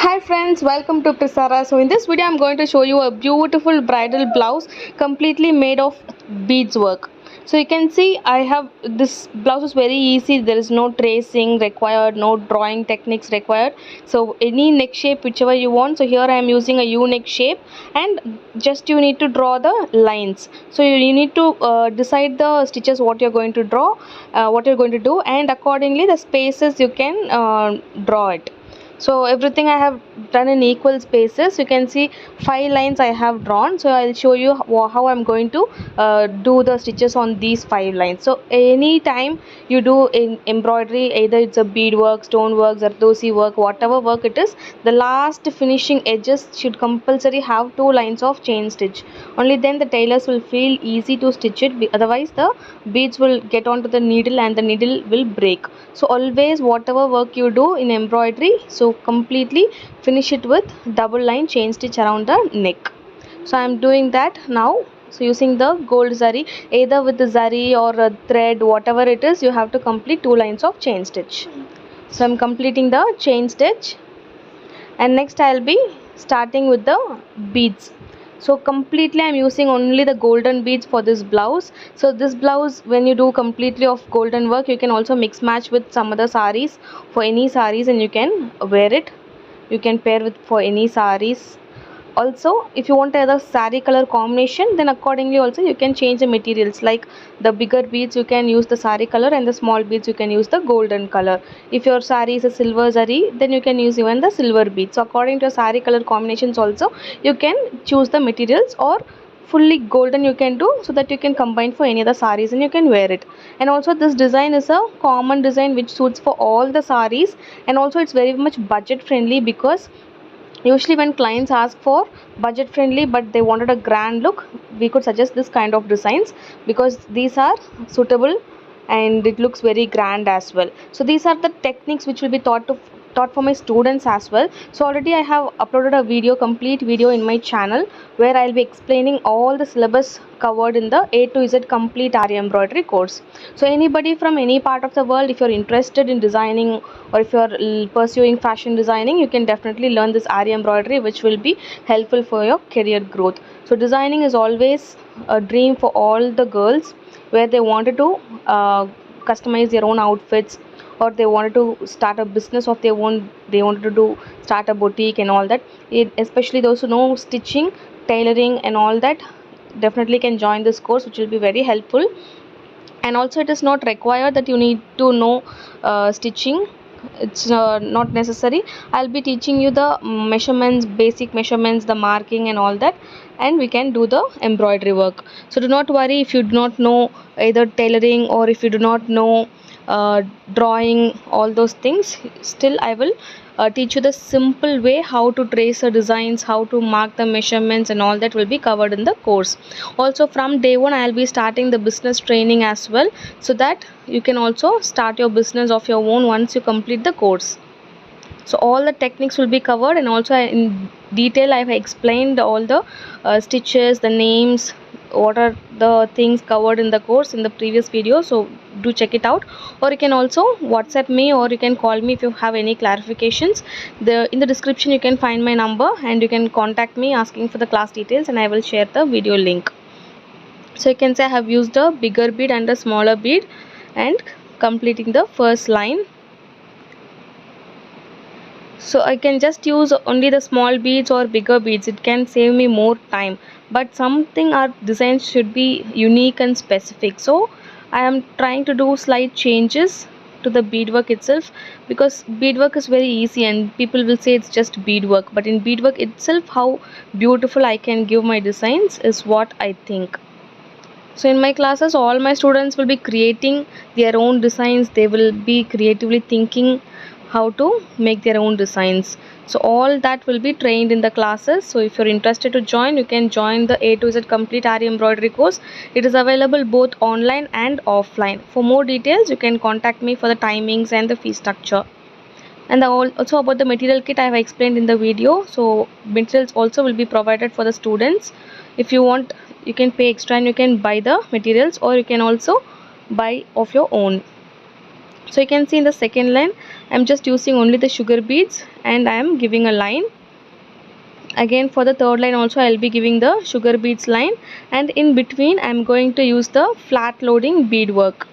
Hi friends, welcome to PRISARA. So in this video I'm going to show you a beautiful bridal blouse completely made of beads work. So you can see I have this blouse is very easy. There is no tracing required, no drawing techniques required. So any neck shape whichever you want. So here I am using a U-neck shape, and just you need to draw the lines. So you need to decide the stitches what you're going to draw, what you're going to do, and accordingly the spaces you can draw it. So everything I have done in equal spaces. You can see 5 lines I have drawn. So I'll show you how I'm going to do the stitches on these 5 lines. So any time you do in embroidery, either it's a bead work, stone work, zardosi work, whatever work it is, the last finishing edges should compulsory have 2 lines of chain stitch. Only then the tailors will feel easy to stitch it. Otherwise the beads will get onto the needle and the needle will break. So always whatever work you do in embroidery, so completely finish it with double line chain stitch around the neck. So I am doing that now. So using the gold zari, either with the zari or a thread, whatever it is, you have to complete 2 lines of chain stitch. So I'm completing the chain stitch, and next I'll be starting with the beads. So completely I'm using only the golden beads for this blouse. So this blouse, when you do completely of golden work, you can also mix match with some other saris, for any saris, and you can wear it. You can pair with for any saris. Also if you want either saree color combination, then accordingly also you can change the materials. Like the bigger beads you can use the saree color, and the small beads you can use the golden color. If your saree is a silver zari, then you can use even the silver beads. So according to your saree color combinations also you can choose the materials, or fully golden you can do, so that you can combine for any other saris and you can wear it. And also this design is a common design which suits for all the saris, and also it's very much budget friendly, because usually when clients ask for budget friendly but they wanted a grand look, we could suggest this kind of designs, because these are suitable and it looks very grand as well. So these are the techniques which will be taught for my students as well. So already I have uploaded a video, complete video in my channel, where I'll be explaining all the syllabus covered in the A to Z complete Aari embroidery course. So anybody from any part of the world, if you're interested in designing, or if you're pursuing fashion designing, you can definitely learn this Aari embroidery, which will be helpful for your career growth. So designing is always a dream for all the girls, where they wanted to customize their own outfits, or they wanted to start a business of their own, they wanted to do start a boutique and all that. Especially those who know stitching, tailoring and all that, definitely can join this course, which will be very helpful. And also it is not required that you need to know stitching. It's not necessary. I'll be teaching you the measurements, basic measurements, the marking and all that, and we can do the embroidery work. So do not worry if you do not know either tailoring, or if you do not know drawing, all those things. Still I will teach you the simple way how to trace the designs, how to mark the measurements, and all that will be covered in the course. Also from day one I'll be starting the business training as well, so that you can also start your business of your own once you complete the course. So all the techniques will be covered, and also in detail I have explained all the stitches, the names, what are the things covered in the course in the previous video. So do check it out, or you can also WhatsApp me, or you can call me if you have any clarifications. In the description you can find my number, and you can contact me asking for the class details, and I will share the video link. So you can say I have used a bigger bead and a smaller bead, and completing the first line. So I can just use only the small beads or bigger beads, it can save me more time, but something our designs should be unique and specific. So I am trying to do slight changes to the beadwork itself, because beadwork is very easy and people will say it's just beadwork, but in beadwork itself how beautiful I can give my designs is what I think. So in my classes all my students will be creating their own designs, they will be creatively thinking how to make their own designs. So all that will be trained in the classes. So if you're interested to join, you can join the A to Z complete Aari embroidery course. It is available both online and offline. For more details you can contact me for the timings and the fee structure. And also about the material kit I have explained in the video. So materials also will be provided for the students. If you want, you can pay extra and you can buy the materials, or you can also buy of your own. So you can see in the second line I'm just using only the sugar beads and I am giving a line. Again for the third line also I'll be giving the sugar beads line, and in between I'm going to use the flat loading bead work.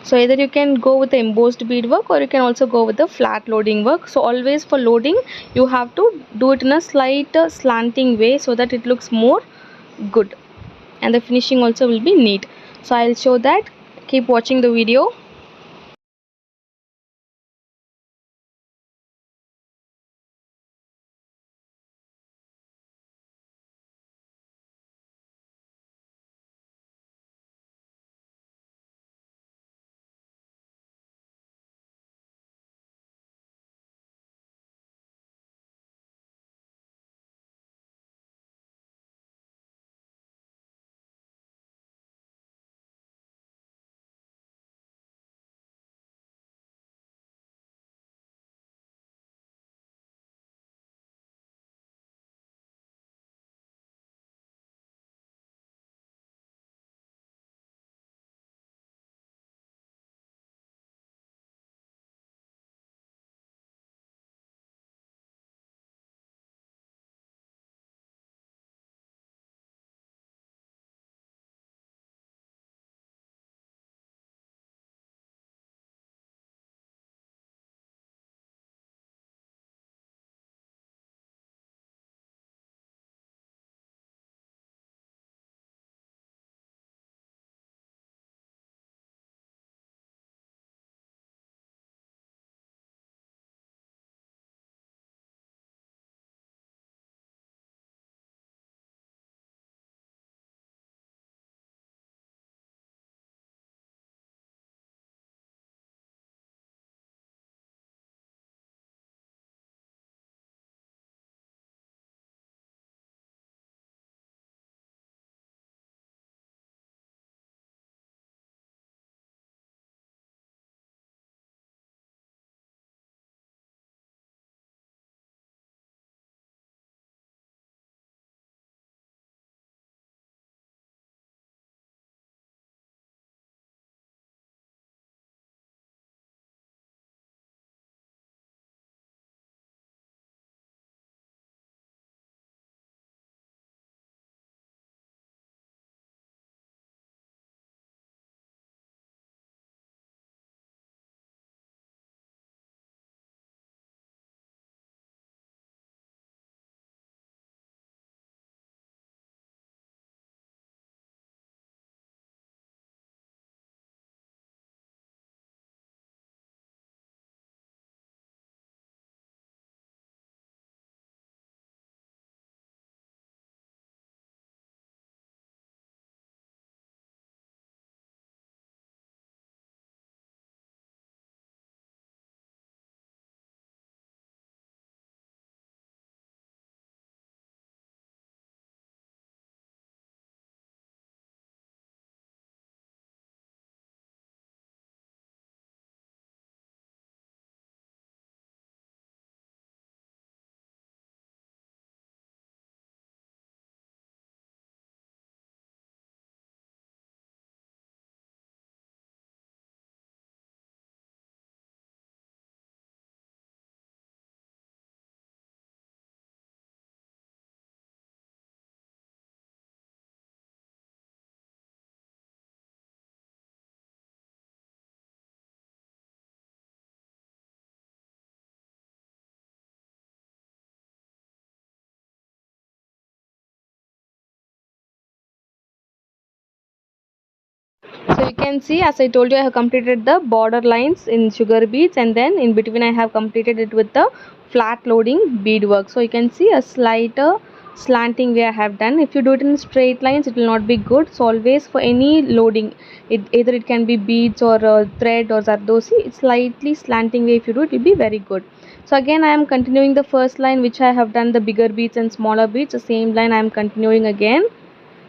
So either you can go with the embossed bead work or you can also go with the flat loading work. So always for loading you have to do it in a slight slanting way so that it looks more good and the finishing also will be neat. So I'll show that. Keep watching the video. So you can see, as I told you, I have completed the border lines in sugar beads, and then in between I have completed it with the flat loading bead work. So you can see a slighter slanting way I have done. If you do it in straight lines it will not be good. So always for any loading, either it can be beads or thread or zardosi, it's slightly slanting way if you do it will be very good. So again I am continuing the first line which I have done the bigger beads and smaller beads. The same line I am continuing again.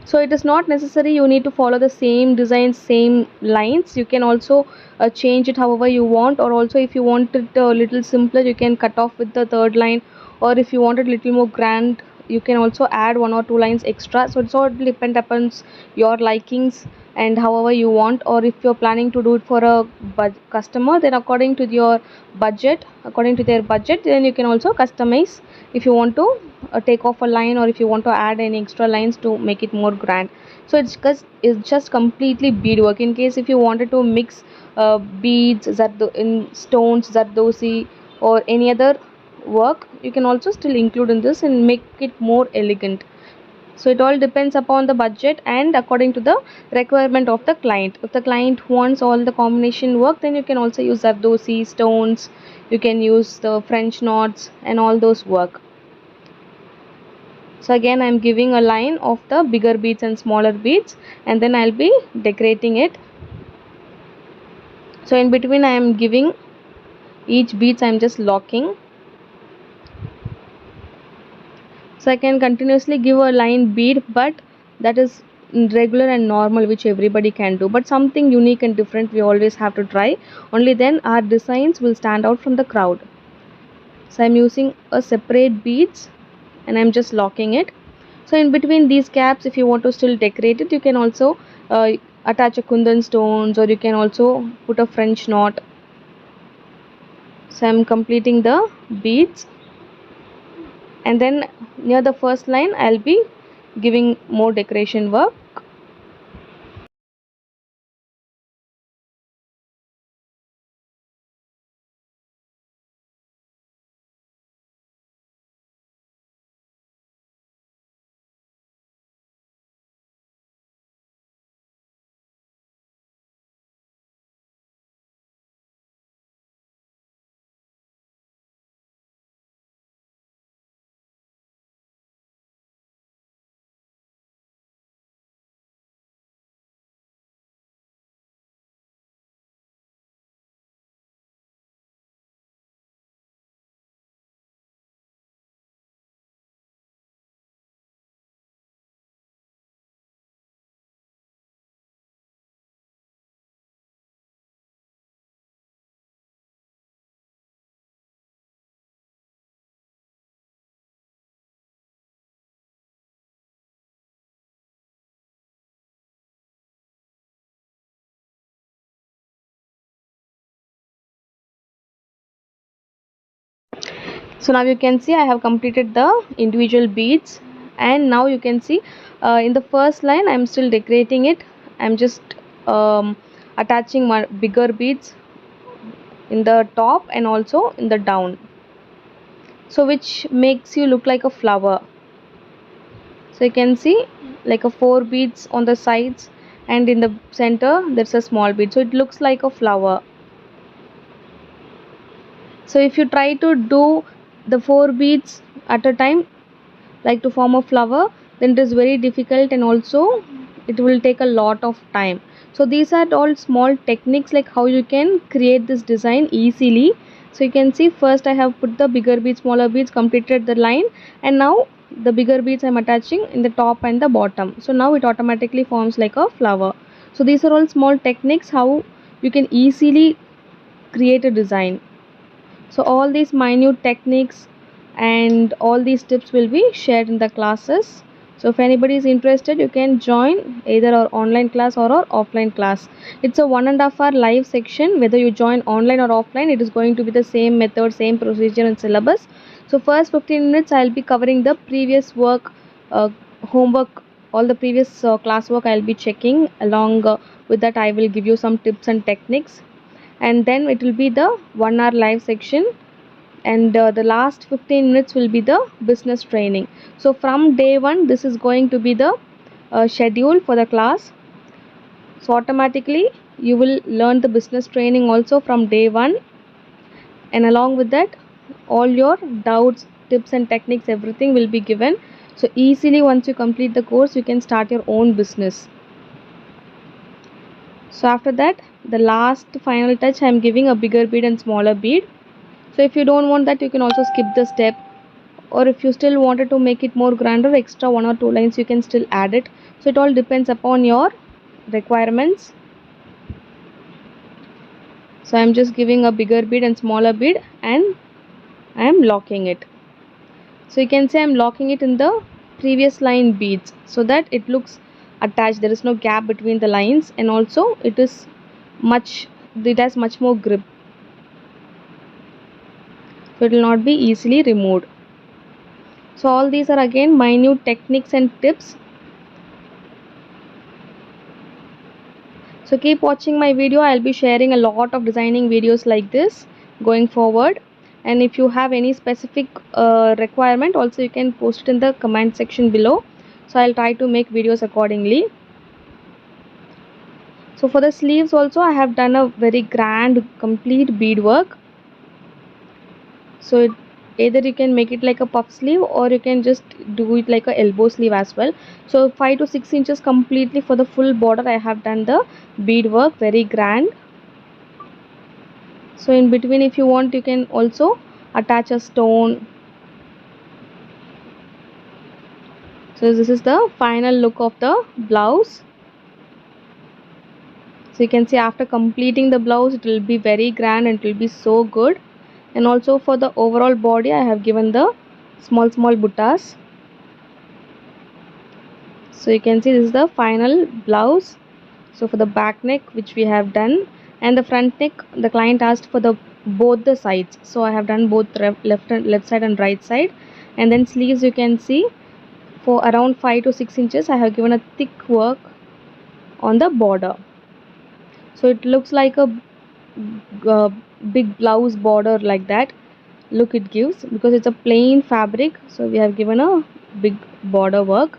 So it is not necessary you need to follow the same design, same lines. You can also change it however you want, or also if you want it a little simpler you can cut off with the third line, or if you want it a little more grand you can also add one or two lines extra. So it's all depend upon your likings and however you want, or if you're planning to do it for a customer, then according to your budget, according to their budget, then you can also customize if you want to take off a line, or if you want to add any extra lines to make it more grand. So it's just completely beadwork. In case if you wanted to mix beads in stones, zardosi, or any other work, you can also still include in this and make it more elegant. So it all depends upon the budget and according to the requirement of the client. If the client wants all the combination work, then you can also use zardosi, stones, you can use the French knots and all those work. So again, I'm giving a line of the bigger beads and smaller beads, and then I'll be decorating it. So in between I am giving each beads, I'm just locking. So I can continuously give a line bead, but that is regular and normal, which everybody can do, but something unique and different we always have to try. Only then our designs will stand out from the crowd. So I'm using a separate beads and I'm just locking it. So in between these caps, if you want to still decorate it, you can also attach a kundan stones, or you can also put a French knot. So I'm completing the beads, and then near the first line I'll be giving more decoration work. So now you can see I have completed the individual beads, and now you can see in the first line I'm still decorating it. I'm just attaching my bigger beads in the top and also in the down, so which makes you look like a flower. So you can see like a 4 beads on the sides, and in the center there's a small bead, so it looks like a flower. So if you try to do the 4 beads at a time, like to form a flower, then it is very difficult, and also it will take a lot of time. So these are all small techniques like how you can create this design easily. So you can see first I have put the bigger beads, smaller beads, completed the line, and now the bigger beads I'm attaching in the top and the bottom, so now it automatically forms like a flower. So these are all small techniques how you can easily create a design. So all these minute techniques and all these tips will be shared in the classes. So if anybody is interested, you can join either our online class or our offline class. It's a 1.5 hour live section. Whether you join online or offline, it is going to be the same method, same procedure and syllabus. So first 15 minutes I'll be covering the previous work, homework, all the previous classwork I'll be checking. Along with that I will give you some tips and techniques, and then it will be the 1 hour live section, and the last 15 minutes will be the business training. So from day one this is going to be the schedule for the class. So automatically you will learn the business training also from day one, and along with that all your doubts, tips and techniques, everything will be given. So easily once you complete the course, you can start your own business. So after that, the last final touch, I am giving a bigger bead and smaller bead. So if you don't want that, you can also skip the step, or if you still wanted to make it more grander, extra 1 or 2 lines you can still add it. So it all depends upon your requirements. So I am just giving a bigger bead and smaller bead, and I am locking it. So you can say I am locking it in the previous line beads, so that it looks attached, there is no gap between the lines, and also it has much more grip, so it will not be easily removed. So all these are again minute techniques and tips. So keep watching my video. I'll be sharing a lot of designing videos like this going forward, and if you have any specific requirement, also you can post it in the comment section below, so I'll try to make videos accordingly. So for the sleeves also I have done a very grand complete beadwork. So either you can make it like a puff sleeve, or you can just do it like a elbow sleeve as well. So 5 to 6 inches completely for the full border I have done the beadwork, very grand. So in between, if you want, you can also attach a stone. So this is the final look of the blouse. So you can see after completing the blouse, it will be very grand and it will be so good. And also for the overall body, I have given the small buttas. So you can see this is the final blouse. So for the back neck, which we have done, and the front neck, the client asked for the both the sides, so I have done both left side and right side. And then sleeves, you can see for around 5 to 6 inches I have given a thick work on the border, so it looks like a big blouse border, like that look it gives, because it's a plain fabric, so we have given a big border work.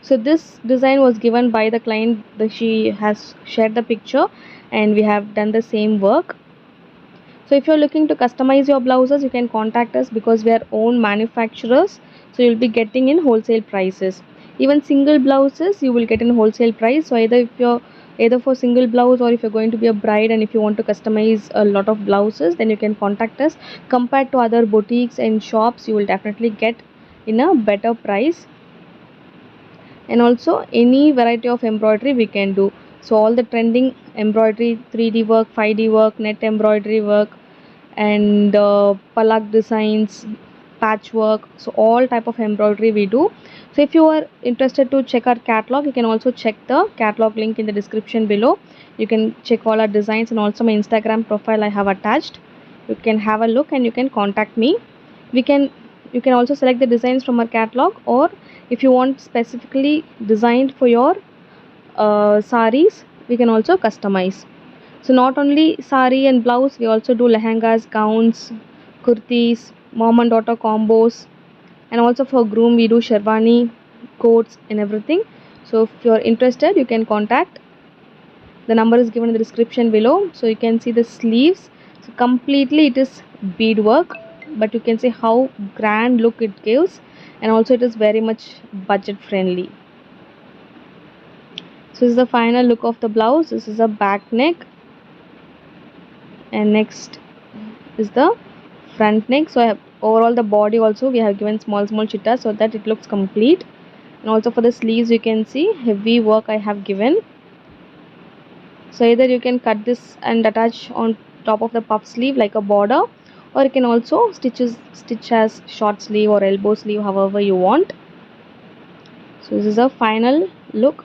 So this design was given by the client, she has shared the picture, and we have done the same work. So if you're looking to customize your blouses, you can contact us, because we are own manufacturers, so you'll be getting in wholesale prices. Even single blouses you will get in wholesale price. So either for single blouse, or if you're going to be a bride and if you want to customize a lot of blouses, then you can contact us. Compared to other boutiques and shops, you will definitely get in a better price. And also any variety of embroidery we can do. So all the trending embroidery, 3D work, 5D work, net embroidery work, and palak designs, patchwork, so all type of embroidery we do. So if you are interested to check our catalog, you can also check the catalog link in the description below. You can check all our designs, and also my Instagram profile I have attached. You can have a look and you can contact me. You can also select the designs from our catalog, or if you want specifically designed for your saris, we can also customize. So not only sari and blouse, we also do lehengas, gowns, kurtis, mom and daughter combos, and also for groom we do sherwani, coats and everything. So if you are interested, you can contact. The number is given in the description below. So you can see the sleeves. So completely it is beadwork, but you can see how grand look it gives, and also it is very much budget friendly. So this is the final look of the blouse. This is a back neck, and next is the front neck. So I have overall the body also we have given small chittas, so that it looks complete. And also for the sleeves, you can see heavy work I have given. So either you can cut this and attach on top of the puff sleeve like a border, or you can also stitch as short sleeve or elbow sleeve, however you want. So this is a final look.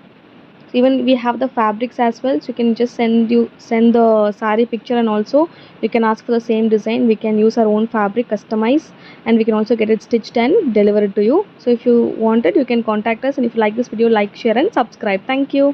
So even we have the fabrics as well, so you can just send the sari picture, and also you can ask for the same design. We can use our own fabric, customize, and we can also get it stitched and deliver it to you. So if you want it, you can contact us, and if you like this video, like, share and subscribe. Thank you.